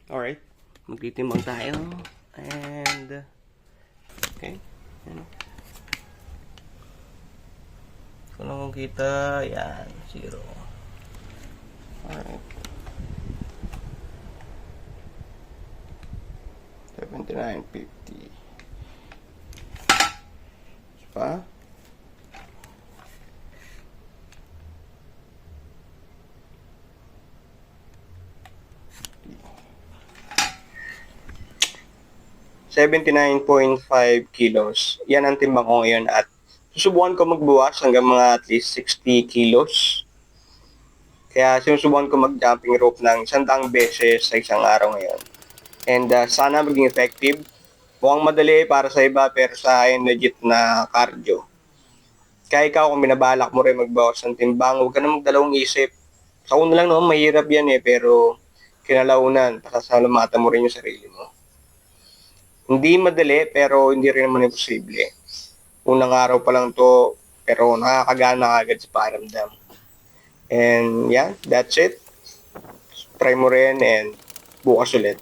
Alright, magtitimbang tayo. And, okay. Ano? Kung lang kita, yan, 0. Alright. 79.50. Pa? $79.5 Yan ang timbang ko ngayon at susubukan ko magbuwas hanggang mga at least 60 kilos. Kaya sinusubukan ko mag-jumping rope ng 100 beses sa isang araw ngayon. And sana maging effective. Mukhang madali para sa iba pero sa akin legit na cardio. Kaya ikaw kung binabalak mo rin magbawas ng timbang, huwag ka na magdalawang isip. Sa una lang naman mahirap yan pero kinalaunan, pasasalamatan mo rin yung sarili mo. Hindi madali pero hindi rin naman imposible. Unang araw pa lang to pero nakakagana agad sa pakiramdam. And yeah, that's it. Try mo rin and bukas ulit.